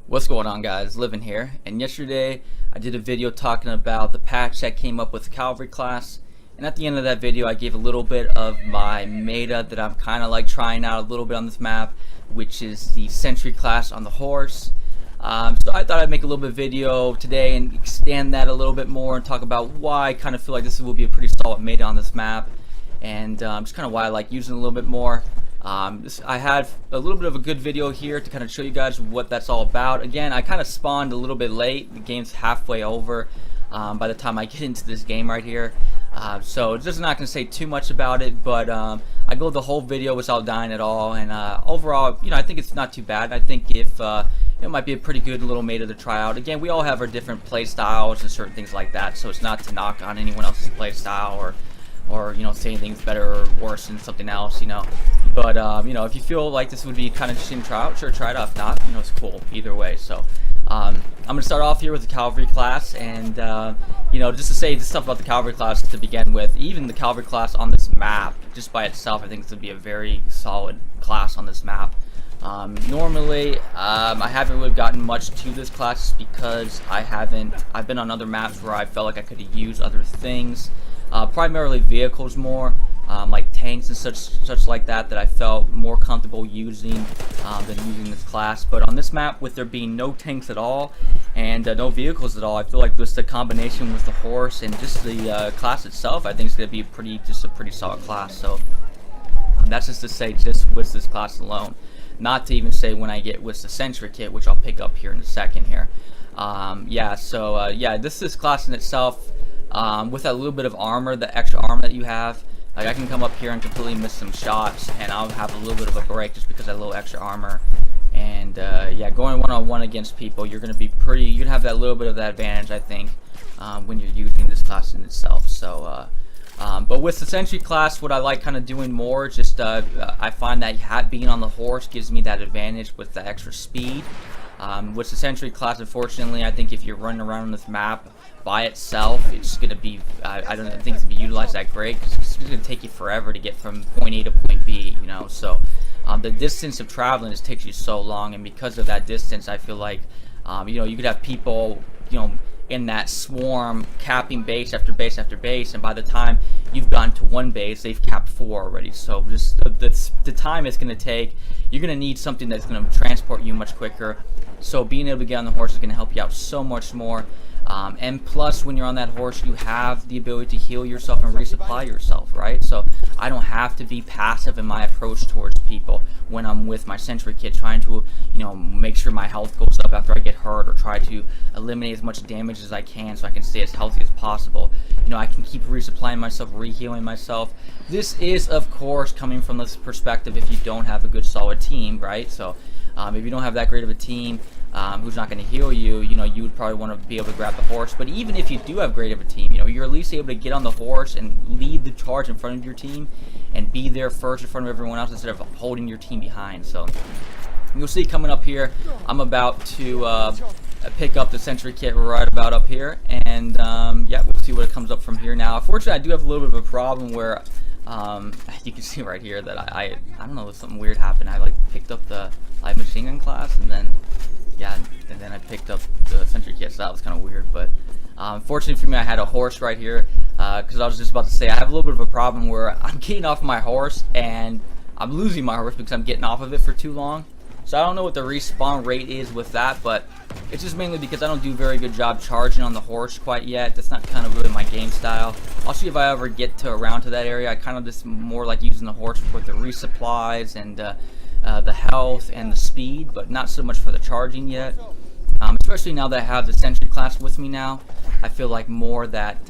What's going on, guys? Living here, and yesterday I did a video talking about the patch that came up with the cavalry class, and at the end of that video I gave a little bit of my meta that I'm kind of like trying out a little bit on this map, which is the sentry class on the horse. So I thought I'd make a little bit of video today and extend that a little bit more and talk about why I kind of feel like this will be a pretty solid meta on this map, and just kind of why I like using it a little bit more. I had a little bit of a good video here to kind of show you guys what that's all about. Again, I kind of spawned a little bit late. The game's halfway over by the time I get into this game right here. So just not going to say too much about it, but I go the whole video without dying at all. And overall, I think it's not too bad. I think if it might be a pretty good little meta to try out. Again, we all have our different play styles and certain things like that, so it's not to knock on anyone else's play style or say anything's better or worse than something else, But if you feel like this would be kind of interesting to try out, sure, try it out. If not, it's cool either way. So I'm gonna start off here with the cavalry class, and just to say the stuff about the cavalry class to begin with. Even the cavalry class on this map, just by itself, I think this would be a very solid class on this map. Normally, I haven't really gotten much to this class because I've been on other maps where I felt like I could use other things. Primarily vehicles more, like tanks and such like that I felt more comfortable using than using this class. But on this map, with there being no tanks at all and no vehicles at all, I feel like just the combination with the horse and just the class itself, I think is going to be a pretty solid class. So that's just to say just with this class alone, not to even say when I get with the sentry kit, which I'll pick up here in a second here. This class in itself, with that little bit of armor, the extra armor that you have, like I can come up here and completely miss some shots and I'll have a little bit of a break just because of that little extra armor. And going one-on-one against people, you're gonna have that little bit of that advantage, I think, when you're using this class in itself. So but with the sentry class, what I like kind of doing more, just I find that being on the horse gives me that advantage with the extra speed. With the sentry class, unfortunately, I think if you're running around on this map by itself, it's going to be, I don't think it's going to be utilized that great, because it's going to take you forever to get from point A to point B, so the distance of traveling just takes you so long, and because of that distance, I feel like, you could have people, in that swarm capping base after base after base, and by the time you've gotten to one base, they've capped 4 already. So just the time it's going to take, you're going to need something that's going to transport you much quicker. So being able to get on the horse is going to help you out so much more. And plus, when you're on that horse, you have the ability to heal yourself and resupply yourself, right? So I don't have to be passive in my approach towards people when I'm with my sentry kit, trying to, make sure my health goes up after I get hurt, or try to eliminate as much damage as I can so I can stay as healthy as possible. I can keep resupplying myself, re-healing myself. This is, of course, coming from this perspective if you don't have a good, solid team, right? So if you don't have that great of a team, who's not going to heal you, you would probably want to be able to grab the horse. But even if you do have great of a team, you're at least able to get on the horse and lead the charge in front of your team and be there first in front of everyone else instead of holding your team behind. So you'll see coming up here, I'm about to pick up the sentry kit right about up here, and we'll see what comes up from here. Now, unfortunately, I do have a little bit of a problem where you can see right here that I don't know, something weird happened. I picked up the light machine gun class, and then I picked up the sentry kit, so that was kind of weird. But fortunately for me, I had a horse right here, because I was just about to say I have a little bit of a problem where I'm getting off my horse and I'm losing my horse because I'm getting off of it for too long. So I don't know what the respawn rate is with that, but it's just mainly because I don't do a very good job charging on the horse quite yet. That's not kind of really my game style. I'll see if I ever get around to that area. I kind of just more like using the horse with the resupplies and the health and the speed, but not so much for the charging yet. Especially now that I have the sentry class with me now, I feel like more that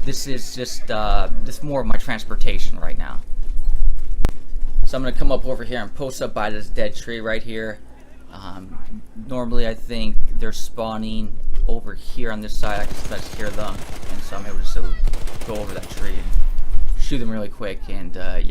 this is just more of my transportation right now. So I'm going to come up over here and post up by this dead tree right here. Normally I think they're spawning over here on this side. I can just hear them, and so I'm able to go over that tree and shoot them really quick. And like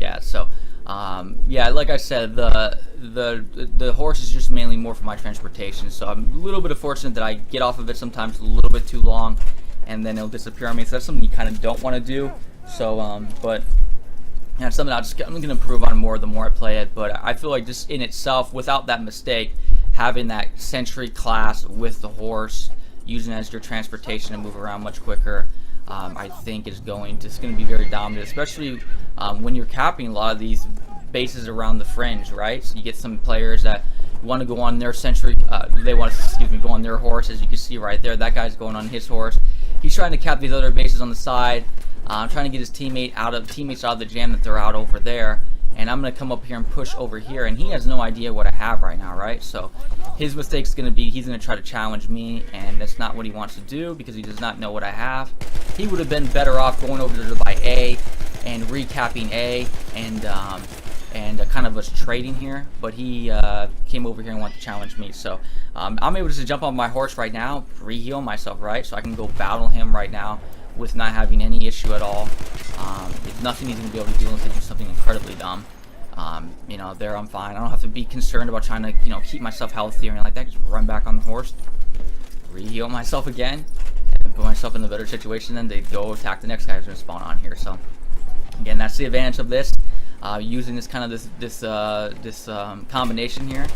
I said, the horse is just mainly more for my transportation. So I'm a little bit fortunate that I get off of it sometimes a little bit too long, and then it'll disappear on me. So that's something you kind of don't want to do. So but yeah, it's something I'm going to improve on more the more I play it. But I feel like just in itself, without that mistake, having that sentry class with the horse, using it as your transportation to move around much quicker, I think it's going to be very dominant, especially when you're capping a lot of these bases around the fringe, right? So you get some players that want to go on their sentry, they want to, go on their horse, as you can see right there. That guy's going on his horse. He's trying to cap these other bases on the side, trying to get his teammates out of the jam that they're out over there. And I'm going to come up here and push over here, and he has no idea what I have right now, right? So his mistake is going to be, he's going to try to challenge me, and that's not what he wants to do because he does not know what I have. He would have been better off going over to by A and recapping A and kind of us trading here, but he came over here and wanted to challenge me. So I'm able to just jump on my horse right now, re-heal myself, right? So I can go battle him right now with not having any issue at all. There's nothing he's going to be able to do unless they do something incredibly dumb. There I'm fine. I don't have to be concerned about trying to, keep myself healthy or anything like that. Just run back on the horse, re-heal myself again, and then put myself in a better situation. Then they go attack the next guy who's going to spawn on here. So again, that's the advantage of this. Using this kind of combination here.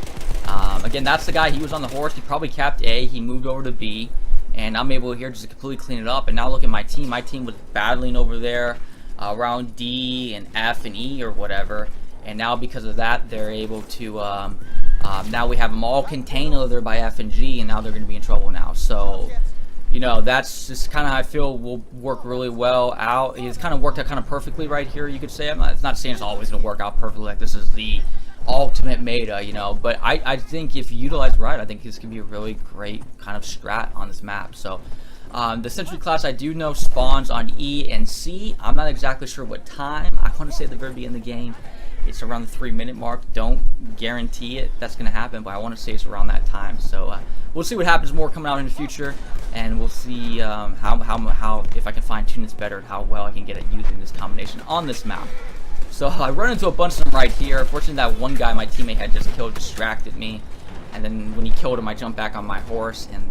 Again, that's the guy. He was on the horse. He probably capped A. He moved over to B. And I'm able here just to completely clean it up. And now look at my team. My team was battling over there around D and F and E or whatever. And now because of that, they're able to, now we have them all contained over there by F and G. And now they're going to be in trouble now. So, that's just kind of how I feel will work really well out. It's kind of worked out kind of perfectly right here, you could say. It's not saying it's always going to work out perfectly. Like this is the ultimate meta, but I think if you utilize right, I think this could be a really great kind of strat on this map. So the sentry class I do know spawns on E and C. I'm not exactly sure what time. I want to say at the very beginning of the game it's around the 3-minute mark. Don't guarantee it that's going to happen, but I want to say it's around that time. So we'll see what happens more coming out in the future, and we'll see how if I can fine tune this better and how well I can get at using this combination on this map. So I run into a bunch of them right here. Fortunately, that one guy my teammate had just killed distracted me. And then when he killed him, I jumped back on my horse. And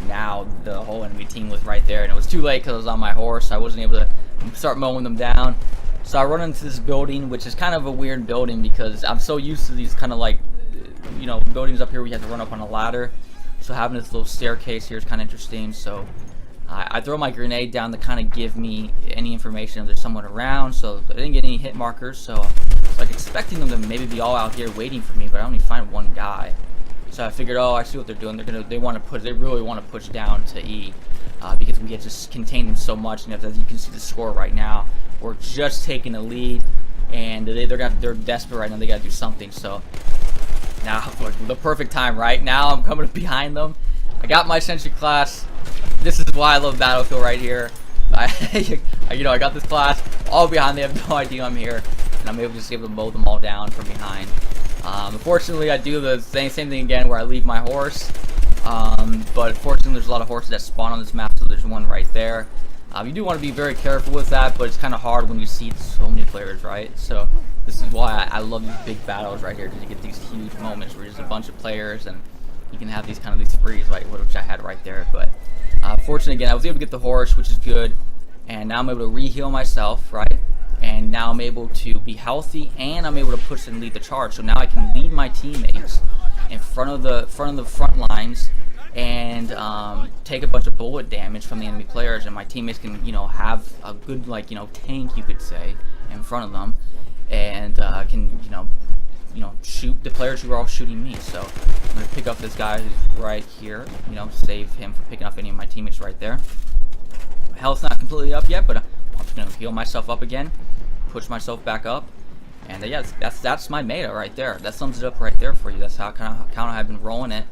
now the whole enemy team was right there. And it was too late because I was on my horse. So I wasn't able to start mowing them down. So I run into this building, which is kind of a weird building because I'm so used to these kind of like, buildings up here where you have to run up on a ladder. So having this little staircase here is kind of interesting. So I throw my grenade down to kind of give me any information if there's someone around. So I didn't get any hit markers. So I was like expecting them to maybe be all out here waiting for me, but I only find one guy. So I figured, oh, I see what they're doing. They really want to push down to E because we had just contained them so much. And as you can see the score right now, we're just taking the lead, and they're desperate right now. They got to do something. So now the perfect time, right now I'm coming up behind them. I got my sentry class. This is why I love Battlefield right here. I got this class all behind. They have no idea I'm here, and I'm able to mow them all down from behind. Unfortunately, I do the same thing again where I leave my horse. But fortunately, there's a lot of horses that spawn on this map, so there's one right there. You do want to be very careful with that, but it's kind of hard when you see so many players, right? So this is why I love these big battles right here, because you get these huge moments where there's a bunch of players and you can have these sprees, like which I had right there. But fortunately, again, I was able to get the horse, which is good, and now I'm able to re-heal myself, right? And now I'm able to be healthy, and I'm able to push and lead the charge. So now I can lead my teammates in front of the front lines and take a bunch of bullet damage from the enemy players, and my teammates can have a good tank, you could say, in front of them, and can shoot the players who are all shooting me. So I'm gonna pick up this guy who's right here, save him from picking off any of my teammates right there. My health's not completely up yet, but I'm just gonna heal myself up again, push myself back up, and yeah, that's my meta right there. That sums it up right there for you. That's how kind of I've been rolling it.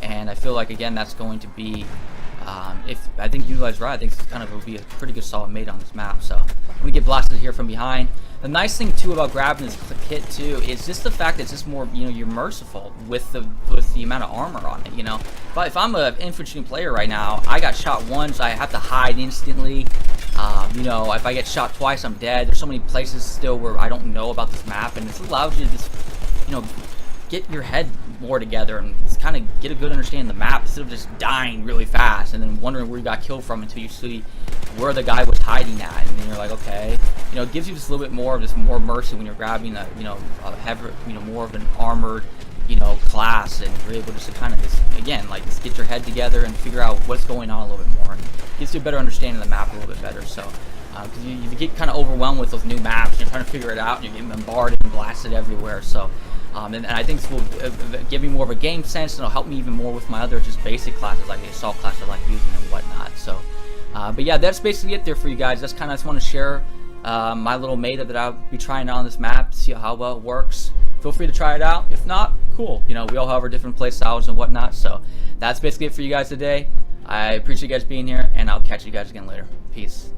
And I feel like, again, that's going to be, if I think you guys right, I think it's will be a pretty good solid mate on this map. So I'm going to get blasted here from behind. The nice thing, too, about grabbing this kit, too, is just the fact that it's just more, you're merciful with the amount of armor on it, But if I'm an infantry player right now, I got shot once, I have to hide instantly. If I get shot twice, I'm dead. There's so many places still where I don't know about this map, and this allows you to just, get your head more together and just kind of get a good understanding of the map instead of just dying really fast and then wondering where you got killed from until you see where the guy was hiding at, and then you're like, okay, it gives you just a little bit more of more mercy when you're grabbing a heavy, more of an armored, class, and you're able just to kind of again, like, just get your head together and figure out what's going on a little bit more, and gives you a better understanding of the map a little bit better. So because you get kind of overwhelmed with those new maps, and you're trying to figure it out, and you're getting bombarded and blasted everywhere. So and I think this will give me more of a game sense, and it'll help me even more with my other just basic classes, like the assault class I like using and whatnot. So but yeah, that's basically it there for you guys. That's kind of, I just want to share my little meta that I'll be trying out on this map, see how well it works. Feel free to try it out. If not, cool. We all have our different play styles and whatnot. So that's basically it for you guys today. I appreciate you guys being here, and I'll catch you guys again later. Peace.